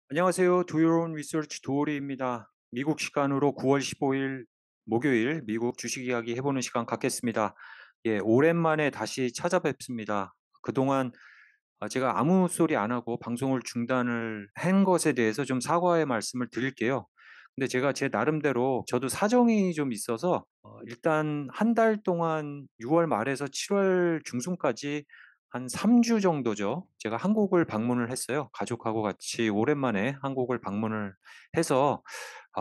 안녕하세요. Do Your Own Research 도오리입니다. 미국 시간으로 9월 15일 목요일 미국 주식 이야기 해보는 시간 갖겠습니다. 예, 오랜만에 다시 찾아뵙습니다. 그동안 제가 아무 소리 안 하고 방송을 중단을 한 것에 대해서 좀 사과의 말씀을 드릴게요. 근데 제가 제 나름대로 저도 사정이 좀 있어서 일단 한 달 동안 6월 말에서 7월 중순까지 한 3주 정도죠. 제가 한국을 방문을 했어요. 가족하고 같이 오랜만에 한국을 방문을 해서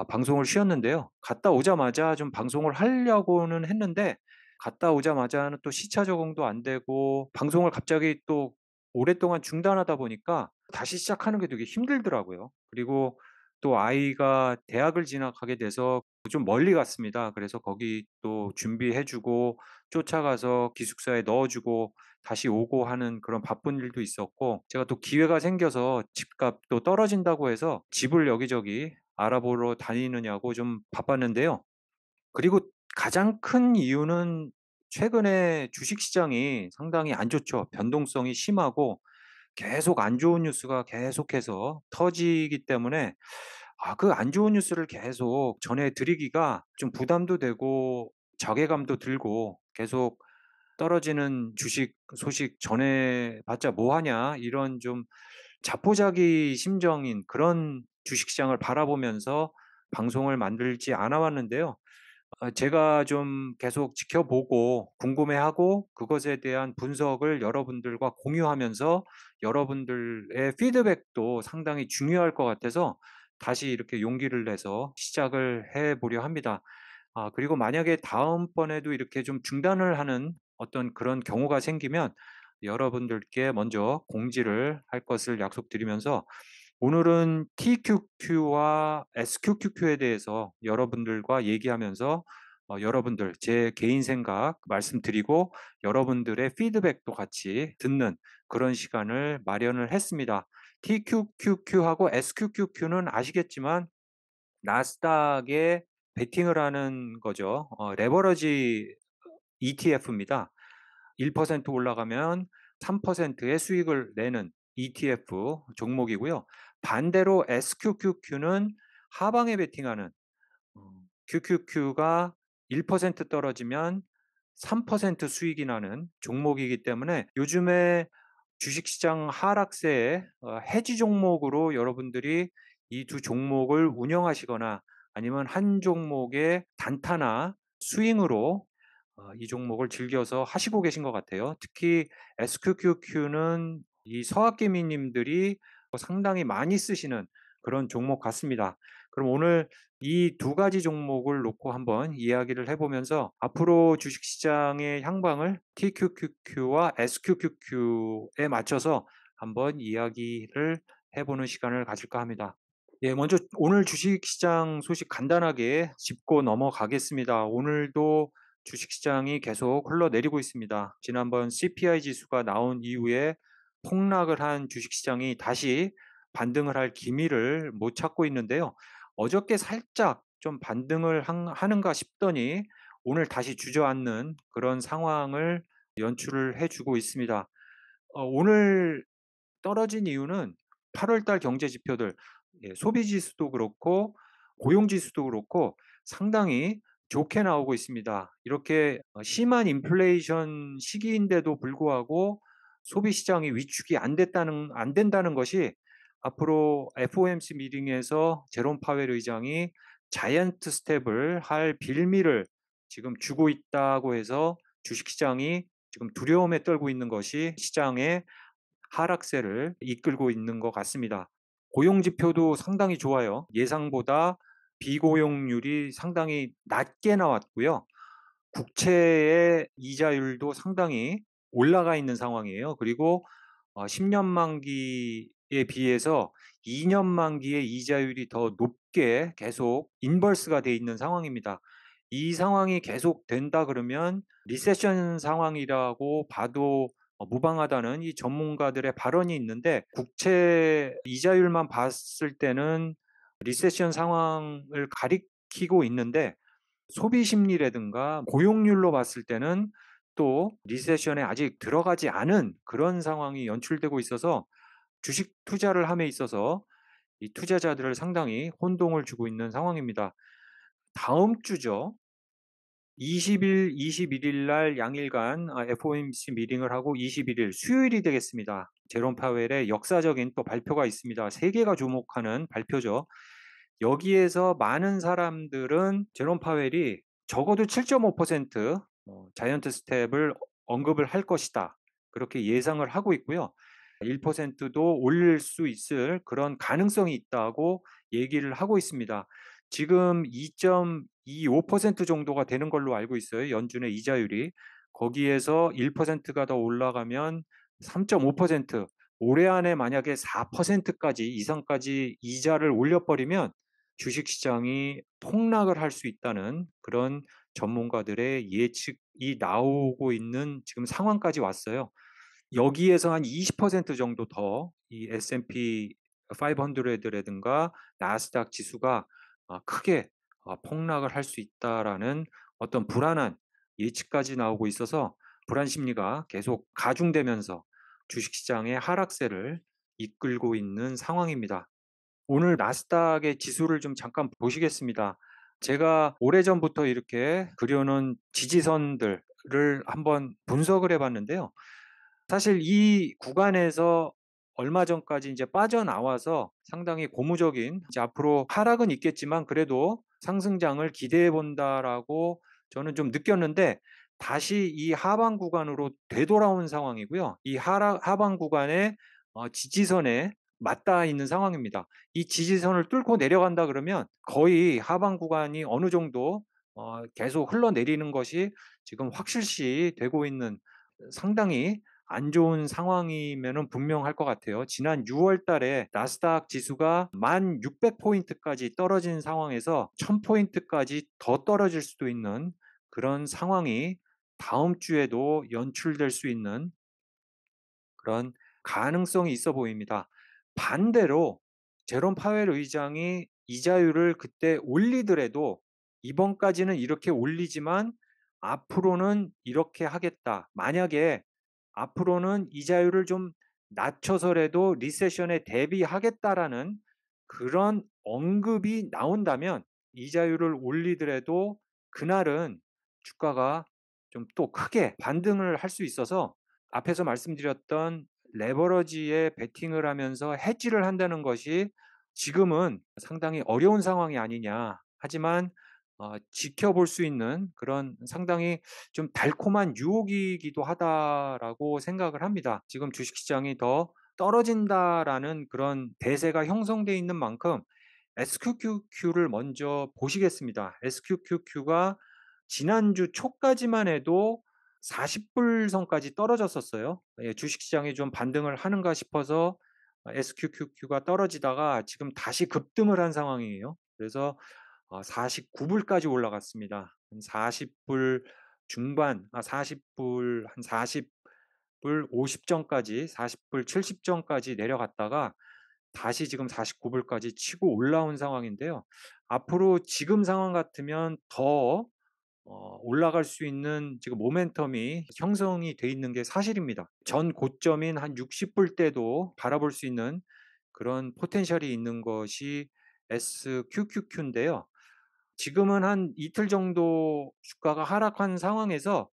방송을 쉬었는데요. 갔다 오자마자 좀 방송을 하려고는 했는데 갔다 오자마자는 또 시차 적응도 안 되고 방송을 갑자기 또 오랫동안 중단하다 보니까 다시 시작하는 게 되게 힘들더라고요. 그리고 또 아이가 대학을 진학하게 돼서 좀 멀리 갔습니다. 그래서 거기 또 준비해 주고 쫓아가서 기숙사에 넣어 주고 다시 오고 하는 그런 바쁜 일도 있었고, 제가 또 기회가 생겨서 집값도 떨어진다고 해서 집을 여기저기 알아보러 다니느냐고 좀 바빴는데요. 그리고 가장 큰 이유는 최근에 주식시장이 상당히 안 좋죠. 변동성이 심하고 계속 안 좋은 뉴스가 계속해서 터지기 때문에 그 안 좋은 뉴스를 계속 전해 드리기가 좀 부담도 되고 자괴감도 들고, 계속 떨어지는 주식 소식 전해봤자 뭐 하냐, 이런 좀 자포자기 심정인 그런 주식시장을 바라보면서 방송을 만들지 않아 왔는데요. 제가 좀 계속 지켜보고 궁금해하고 그것에 대한 분석을 여러분들과 공유하면서 여러분들의 피드백도 상당히 중요할 것 같아서 다시 이렇게 용기를 내서 시작을 해 보려 합니다. 그리고 만약에 다음번에도 이렇게 좀 중단을 하는 어떤 그런 경우가 생기면 여러분들께 먼저 공지를 할 것을 약속드리면서, 오늘은 TQQ와 SQQQ에 대해서 여러분들과 얘기하면서 여러분들 제 개인 생각 말씀드리고 여러분들의 피드백도 같이 듣는 그런 시간을 마련을 했습니다. TQQQ하고 SQQQ는 아시겠지만 나스닥에 베팅을 하는 거죠. 레버러지 ETF입니다. 1% 올라가면 3%의 수익을 내는 ETF 종목이고요. 반대로 SQQQ는 하방에 베팅하는, QQQ가 1% 떨어지면 3% 수익이 나는 종목이기 때문에 요즘에 주식시장 하락세에 해지 종목으로 여러분들이 이 두 종목을 운영하시거나 아니면 한 종목의 단타나 스윙으로 이 종목을 즐겨서 하시고 계신 것 같아요. 특히 SQQQ는 이 서학개미님들이 상당히 많이 쓰시는 그런 종목 같습니다. 그럼 오늘 이 두 가지 종목을 놓고 한번 이야기를 해보면서 앞으로 주식시장의 향방을 TQQQ와 SQQQ에 맞춰서 한번 이야기를 해보는 시간을 가질까 합니다. 예, 먼저 오늘 주식시장 소식 간단하게 짚고 넘어가겠습니다. 오늘도 주식시장이 계속 흘러내리고 있습니다. 지난번 CPI 지수가 나온 이후에 폭락을 한 주식시장이 다시 반등을 할 기미를 못 찾고 있는데요. 어저께 살짝 좀 반등을 하는가 싶더니 오늘 다시 주저앉는 그런 상황을 연출을 해주고 있습니다. 오늘 떨어진 이유는 8월 달 경제 지표들, 소비 지수도 그렇고 고용 지수도 그렇고 상당히 좋게 나오고 있습니다. 이렇게 심한 인플레이션 시기인데도 불구하고 소비 시장이 위축이 안 된다는 것이 앞으로 FOMC 미팅에서 제롬 파웰 의장이 자이언트 스텝을 할 빌미를 지금 주고 있다고 해서 주식시장이 지금 두려움에 떨고 있는 것이 시장의 하락세를 이끌고 있는 것 같습니다. 고용 지표도 상당히 좋아요. 예상보다 비고용률이 상당히 낮게 나왔고요. 국채의 이자율도 상당히 올라가 있는 상황이에요. 그리고 10년 만기에 비해서 2년 만기의 이자율이 더 높게 계속 인버스가 돼 있는 상황입니다. 이 상황이 계속 된다 그러면 리세션 상황이라고 봐도 무방하다는 이 전문가들의 발언이 있는데, 국채 이자율만 봤을 때는 리세션 상황을 가리키고 있는데 소비 심리라든가 고용률로 봤을 때는 또 리세션에 아직 들어가지 않은 그런 상황이 연출되고 있어서 주식 투자를 함에 있어서 이 투자자들을 상당히 혼동을 주고 있는 상황입니다. 다음 주죠. 20일, 21일 날 양일간 FOMC 미팅을 하고 21일 수요일이 되겠습니다. 제롬 파웰의 역사적인 또 발표가 있습니다. 세계가 주목하는 발표죠. 여기에서 많은 사람들은 제롬 파웰이 적어도 7.5% 자이언트 스텝을 언급을 할 것이다. 그렇게 예상을 하고 있고요. 1%도 올릴 수 있을 그런 가능성이 있다고 얘기를 하고 있습니다. 지금 2.25% 정도가 되는 걸로 알고 있어요. 연준의 이자율이. 거기에서 1%가 더 올라가면 3.5%, 올해 안에 만약에 4%까지 이상까지 이자를 올려버리면 주식시장이 폭락을 할 수 있다는 그런 전문가들의 예측이 나오고 있는 지금 상황까지 왔어요. 여기에서 한 20% 정도 더 이 S&P 500라든가 나스닥 지수가 크게 폭락을 할 수 있다라는 어떤 불안한 예측까지 나오고 있어서 불안 심리가 계속 가중되면서 주식시장의 하락세를 이끌고 있는 상황입니다. 오늘 나스닥의 지수를 좀 잠깐 보시겠습니다. 제가 오래전부터 이렇게 그려놓은 지지선들을 한번 분석을 해봤는데요. 사실 이 구간에서 얼마 전까지 이제 빠져나와서 상당히 고무적인 이제 앞으로 하락은 있겠지만 그래도 상승장을 기대해 본다라고 저는 좀 느꼈는데 다시 이 하방 구간으로 되돌아온 상황이고요. 이 하방 구간의 지지선에 맞닿아 있는 상황입니다. 이 지지선을 뚫고 내려간다 그러면 거의 하방 구간이 어느 정도 계속 흘러내리는 것이 지금 확실시 되고 있는 상당히 안 좋은 상황이면은 분명할 것 같아요. 지난 6월 달에 나스닥 지수가 1,600포인트까지 떨어진 상황에서 1,000포인트까지 더 떨어질 수도 있는 그런 상황이 다음 주에도 연출될 수 있는 그런 가능성이 있어 보입니다. 반대로 제롬 파웰 의장이 이자율을 그때 올리더라도 이번까지는 이렇게 올리지만 앞으로는 이렇게 하겠다. 만약에 앞으로는 이자율을 좀 낮춰서라도 리세션에 대비하겠다라는 그런 언급이 나온다면 이자율을 올리더라도 그날은 주가가 좀 또 크게 반등을 할 수 있어서 앞에서 말씀드렸던 레버러지에 베팅을 하면서 해지를 한다는 것이 지금은 상당히 어려운 상황이 아니냐. 하지만 지켜볼 수 있는 그런 상당히 좀 달콤한 유혹이기도 하다라고 생각을 합니다. 지금 주식시장이 더 떨어진다라는 그런 대세가 형성돼 있는 만큼 SQQQ를 먼저 보시겠습니다. SQQQ가 지난주 초까지만 해도 40불 선까지 떨어졌었어요. 예, 주식시장이 좀 반등을 하는가 싶어서 SQQQ가 떨어지다가 지금 다시 급등을 한 상황이에요. 그래서 49불까지 올라갔습니다. 한 40불 중반, 40불, 한 40불 50전까지, 40불 70전까지 내려갔다가 다시 지금 49불까지 치고 올라온 상황인데요. 앞으로 지금 상황 같으면 더 올라갈 수 있는 지금 모멘텀이 형성이 돼 있는 게 사실입니다. 전 고점인 한 60불 때도 바라볼 수 있는 그런 포텐셜이 있는 것이 SQQQ인데요. 지금은 한 이틀 정도 주가가 하락한 상황에서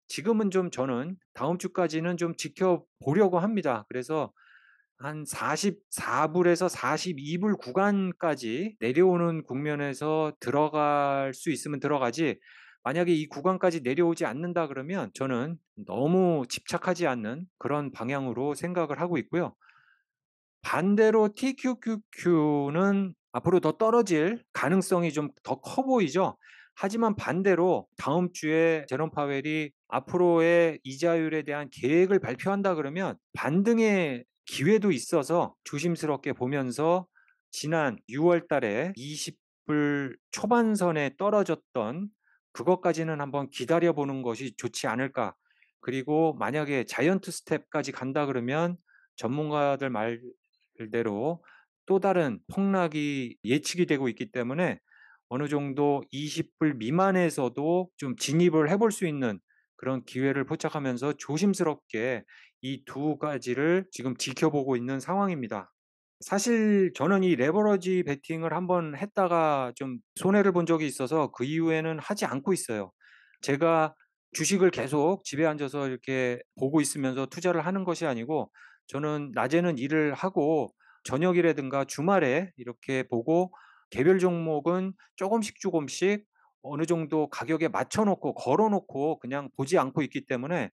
지금은 좀 저는 다음 주까지는 좀 지켜보려고 합니다. 그래서 한 44불에서 42불 구간까지 내려오는 국면에서 들어갈 수 있으면 들어가지, 만약에 이 구간까지 내려오지 않는다 그러면 저는 너무 집착하지 않는 그런 방향으로 생각을 하고 있고요. 반대로 TQQQ는 앞으로 더 떨어질 가능성이 좀 더 커 보이죠. 하지만 반대로 다음 주에 제롬 파웰이 앞으로의 이자율에 대한 계획을 발표한다 그러면 반등의 기회도 있어서 조심스럽게 보면서 지난 6월 달에 20불 초반선에 떨어졌던 그것까지는 한번 기다려 보는 것이 좋지 않을까. 그리고 만약에 자이언트 스텝까지 간다 그러면 전문가들 말대로 또 다른 폭락이 예측이 되고 있기 때문에 어느 정도 20불 미만에서도 좀 진입을 해볼 수 있는 그런 기회를 포착하면서 조심스럽게 이 두 가지를 지금 지켜보고 있는 상황입니다. 사실 저는 이 레버러지 베팅을 한번 했다가 좀 손해를 본 적이 있어서 그 이후에는 하지 않고 있어요. 제가 주식을 계속 집에 앉아서 이렇게 보고 있으면서 투자를 하는 것이 아니고, 저는 낮에는 일을 하고 저녁이라든가 주말에 이렇게 보고, 개별 종목은 조금씩 조금씩 어느 정도 가격에 맞춰 놓고 걸어 놓고 그냥 보지 않고 있기 때문에,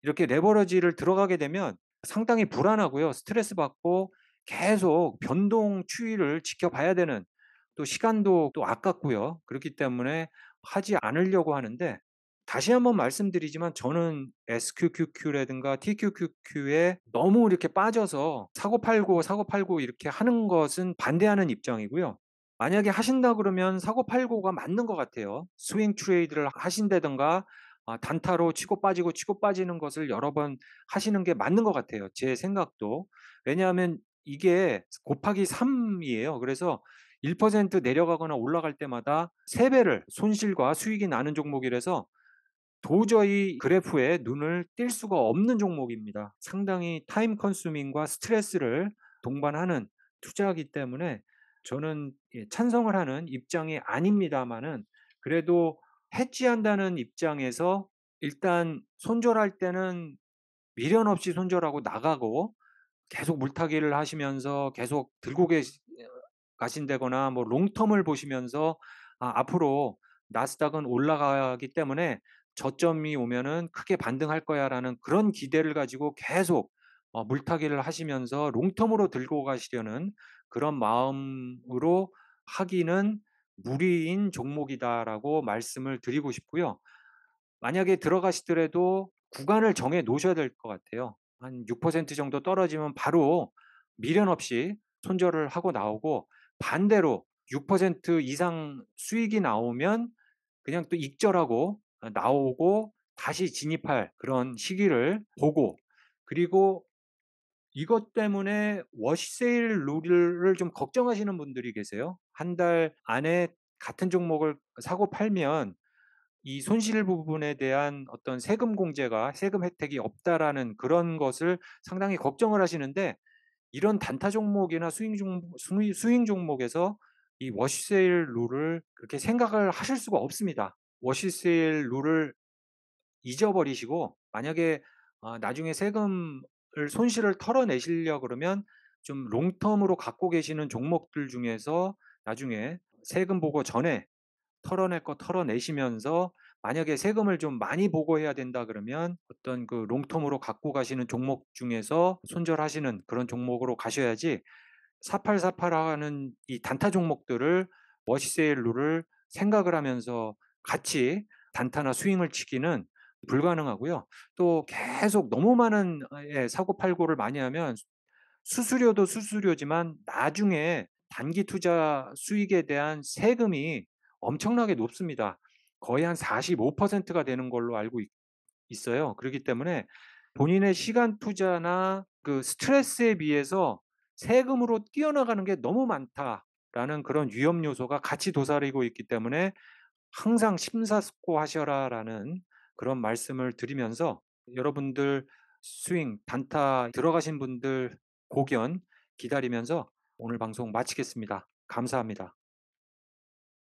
이렇게 레버러지를 들어가게 되면 상당히 불안하고요. 스트레스 받고 계속 변동 추이를 지켜봐야 되는, 또 시간도 또 아깝고요. 그렇기 때문에 하지 않으려고 하는데, 다시 한번 말씀드리지만 저는 SQQQ라든가 TQQQ에 너무 이렇게 빠져서 사고 팔고 이렇게 하는 것은 반대하는 입장이고요. 만약에 하신다 그러면 사고 팔고가 맞는 것 같아요. 스윙 트레이드를 하신다든가 단타로 치고 빠지고 치고 빠지는 것을 여러 번 하시는 게 맞는 것 같아요, 제 생각도. 왜냐하면 이게 곱하기 3 이에요. 그래서 1% 내려가거나 올라갈 때마다 3 배를 손실과 수익이 나는 종목이라서 도저히 그래프에 눈을 뗄 수가 없는 종목입니다. 상당히 타임 컨수밍과 스트레스를 동반하는 투자이기 때문에 저는 찬성을 하는 입장이 아닙니다마는, 그래도 해지한다는 입장에서 일단 손절할 때는 미련 없이 손절하고 나가고, 계속 물타기를 하시면서 계속 들고 가신다거나 뭐 롱텀을 보시면서 앞으로 나스닥은 올라가기 때문에 저점이 오면은 크게 반등할 거야라는 그런 기대를 가지고 계속 물타기를 하시면서 롱텀으로 들고 가시려는 그런 마음으로 하기는 무리인 종목이다라고 말씀을 드리고 싶고요. 만약에 들어가시더라도 구간을 정해 놓으셔야 될 것 같아요. 한 6% 정도 떨어지면 바로 미련 없이 손절을 하고 나오고, 반대로 6% 이상 수익이 나오면 그냥 또 익절하고 나오고 다시 진입할 그런 시기를 보고, 그리고 이것 때문에 워시세일 룰을 좀 걱정하시는 분들이 계세요. 한 달 안에 같은 종목을 사고 팔면 이 손실 부분에 대한 어떤 세금 공제가, 세금 혜택이 없다라는 그런 것을 상당히 걱정을 하시는데, 이런 단타 종목이나 스윙 종목에서 이 워시세일 룰을 그렇게 생각을 하실 수가 없습니다. 워시세일 룰을 잊어버리시고, 만약에 나중에 세금을 손실을 털어내시려 그러면 좀 롱텀으로 갖고 계시는 종목들 중에서 나중에 세금 보고 전에 털어낼 거 털어내시면서, 만약에 세금을 좀 많이 보고해야 된다 그러면 어떤 그 롱텀으로 갖고 가시는 종목 중에서 손절하시는 그런 종목으로 가셔야지, 사팔사팔하는 이 단타 종목들을 워시세일 룰을 생각을 하면서 같이 단타나 스윙을 치기는 불가능하고요. 또 계속 너무 많은 사고팔고를 많이 하면 수수료도 수수료지만 나중에 단기 투자 수익에 대한 세금이 엄청나게 높습니다. 거의 한 45%가 되는 걸로 알고 있어요. 그렇기 때문에 본인의 시간 투자나 그 스트레스에 비해서 세금으로 뛰어나가는 게 너무 많다라는 그런 위험 요소가 같이 도사리고 있기 때문에 항상 심사숙고하셔라라는 그런 말씀을 드리면서, 여러분들 스윙 단타 들어가신 분들 고견 기다리면서 오늘 방송 마치겠습니다. 감사합니다.